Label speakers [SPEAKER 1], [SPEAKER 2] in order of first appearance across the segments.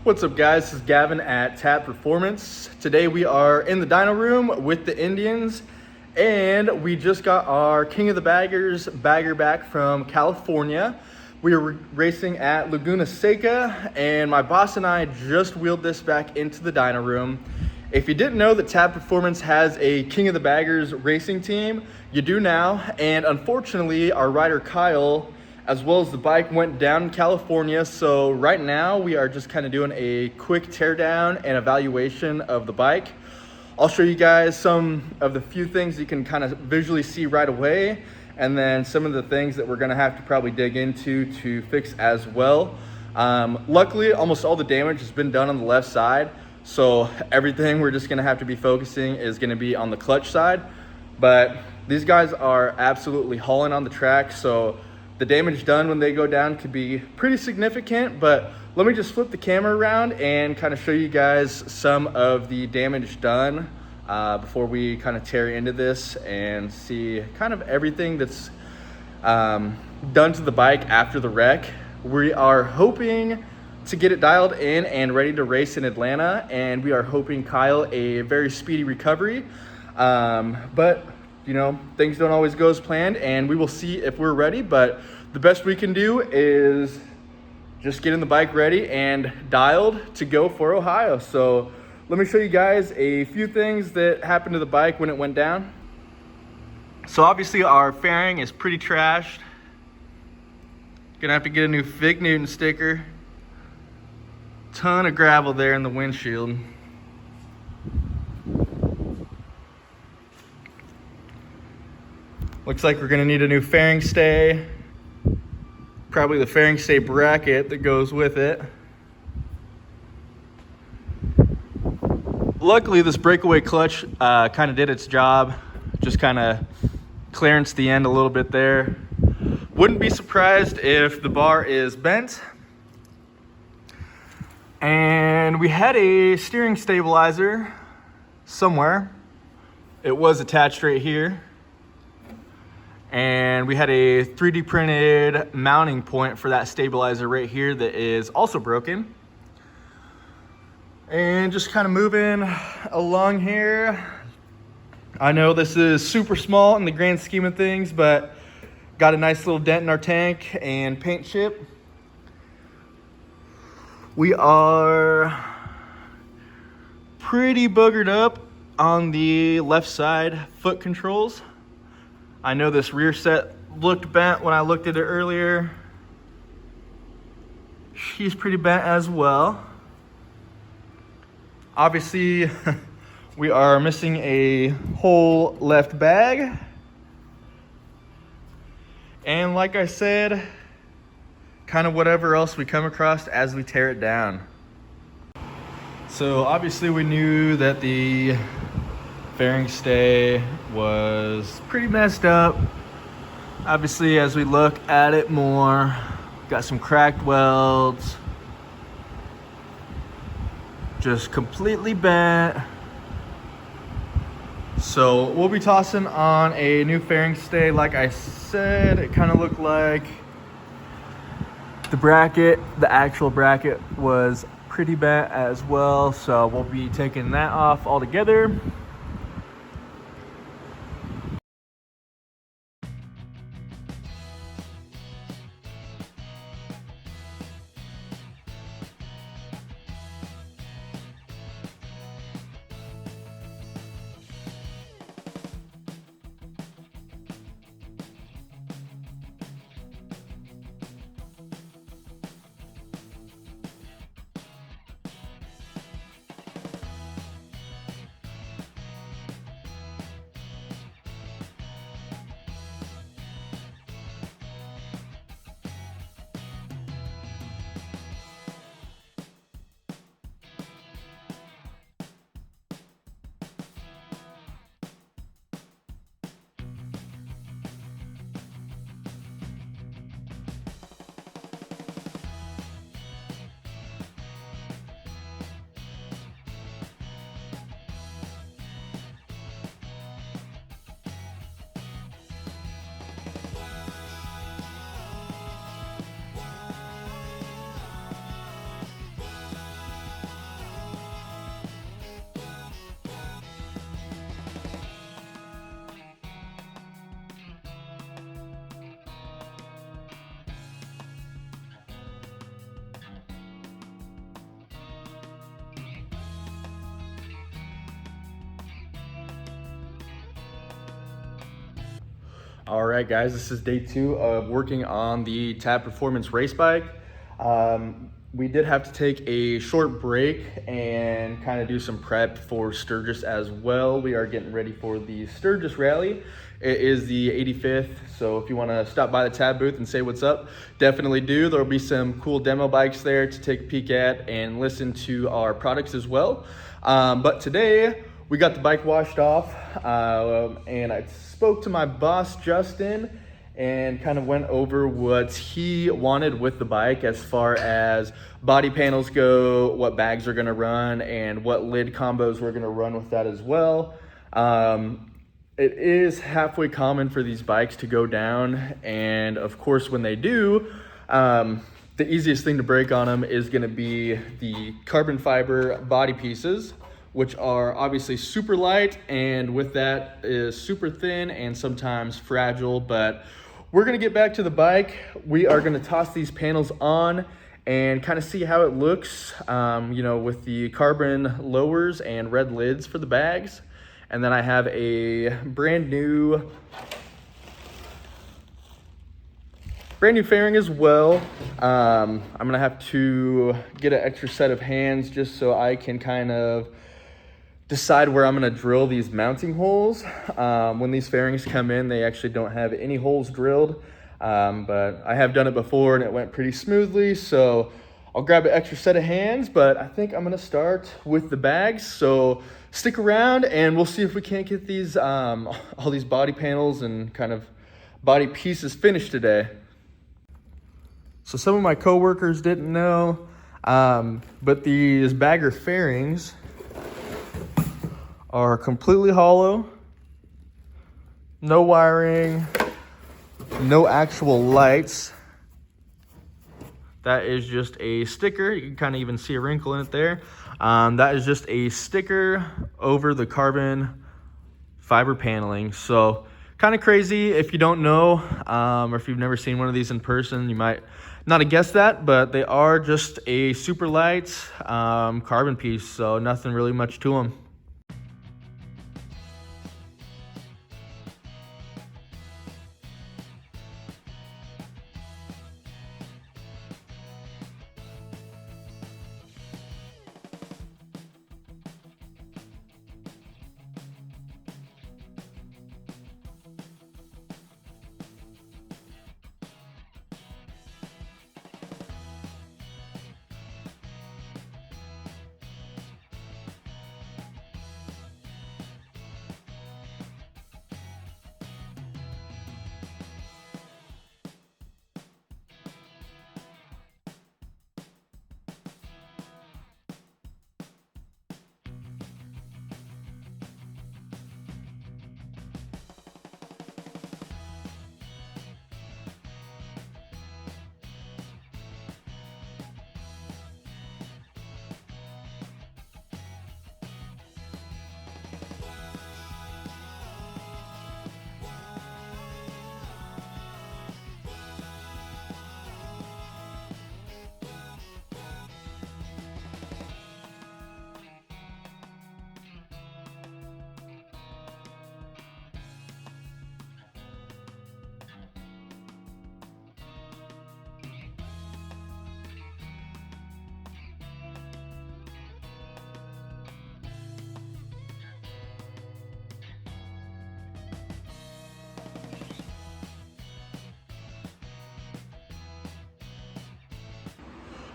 [SPEAKER 1] What's up, guys? This is Gavin at Tab Performance. Today we are in the dyno room with the Indians, and we just got our King of the Baggers bagger back from California. We were racing at Laguna Seca, and my boss and I just wheeled this back into the dyno room. If you didn't know that Tab Performance has a King of the Baggers racing team, you do now. And unfortunately, our rider Kyle, as well as the bike, went down in California. So right now we are just kind of doing a quick teardown and evaluation of the bike. I'll show you guys some of the few things you can kind of visually see right away, and then some of the things that we're gonna have to probably dig into to fix as well. Luckily, almost all the damage has been done on the left side, so everything we're just gonna have to be focusing is gonna be on the clutch side. But these guys are absolutely hauling on the track, so the damage done when they go down could be pretty significant. But let me just flip the camera around and kind of show you guys some of the damage done before we kind of tear into this and see kind of everything that's done to the bike after the wreck. We are hoping to get it dialed in and ready to race in Atlanta, and we are hoping Kyle a very speedy recovery. But you know, things don't always go as planned, and we will see if we're ready. But the best we can do is just getting the bike ready and dialed to go for Ohio. So let me show you guys a few things that happened to the bike when it went down. So obviously our fairing is pretty trashed. Gonna have to get a new Fig Newton sticker. Ton of gravel there in the windshield. Looks like we're gonna need a new fairing stay. Probably the fairing stay bracket that goes with it. Luckily, this breakaway clutch kind of did its job. Just kind of clearanced the end a little bit there. Wouldn't be surprised if the bar is bent. And we had a steering stabilizer somewhere. It was attached right here. And we had a 3D printed mounting point for that stabilizer right here that is also broken. And just kind of moving along here. I know this is super small in the grand scheme of things, but got a nice little dent in our tank and paint chip. We are pretty boogered up on the left side foot controls. I know this rear set looked bent when I looked at it earlier. She's pretty bent as well. Obviously, we are missing a whole left bag. And like I said, kind of whatever else we come across as we tear it down. So obviously we knew that the fairing stay was pretty messed up. Obviously, as we look at it more, got some cracked welds, just completely bent. So we'll be tossing on a new fairing stay. Like I said, it kind of looked like the bracket, the actual bracket, was pretty bent as well. So we'll be taking that off altogether. All right, guys, this is day 2 of working on the Tab Performance race bike. We did have to take a short break and kind of do some prep for Sturgis as well. We are getting ready for the Sturgis Rally. It is the 85th, so if you want to stop by the Tab booth and say what's up, definitely do. There'll be some cool demo bikes there to take a peek at and listen to our products as well. But today, we got the bike washed off, and I spoke to my boss, Justin, and kind of went over what he wanted with the bike as far as body panels go, what bags are gonna run, and what lid combos we're gonna run with that as well. It is halfway common for these bikes to go down, and of course when they do, the easiest thing to break on them is gonna be the carbon fiber body pieces, which are obviously super light, and with that is super thin and sometimes fragile. But we're gonna get back to the bike. We are gonna toss these panels on and kind of see how it looks, with the carbon lowers and red lids for the bags. And then I have a brand new fairing as well. I'm gonna have to get an extra set of hands just so I can kind of decide where I'm gonna drill these mounting holes. When these fairings come in, they actually don't have any holes drilled, but I have done it before and it went pretty smoothly, so I'll grab an extra set of hands, but I think I'm gonna start with the bags. So stick around and we'll see if we can't get these, all these body panels and kind of body pieces finished today. So some of my coworkers didn't know, but these bagger fairings are completely hollow, no wiring, no actual lights. That is just a sticker. You can kind of even see a wrinkle in it there. That is just a sticker over the carbon fiber paneling. So kind of crazy. If you don't know, or if you've never seen one of these in person, you might not have guessed that, but they are just a super light carbon piece, so nothing really much to them.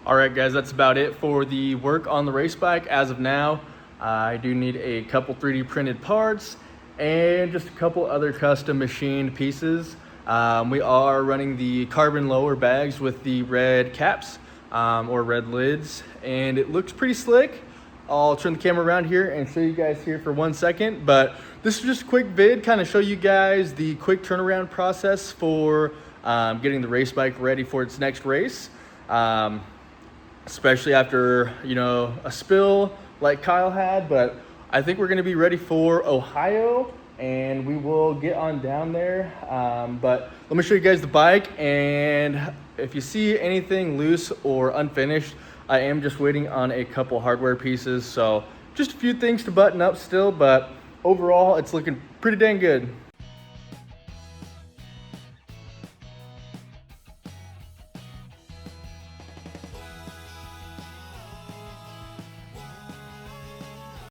[SPEAKER 1] All right, guys, that's about it for the work on the race bike as of now. I do need a couple 3D printed parts and just a couple other custom machined pieces. We are running the carbon lower bags with the red caps or red lids, and it looks pretty slick. I'll turn the camera around here and show you guys here for 1 second, but this is just a quick vid, kind of show you guys the quick turnaround process for getting the race bike ready for its next race. Especially after, a spill like Kyle had, but I think we're gonna be ready for Ohio and we will get on down there. But let me show you guys the bike, and if you see anything loose or unfinished, I am just waiting on a couple hardware pieces. So just a few things to button up still, but overall it's looking pretty dang good.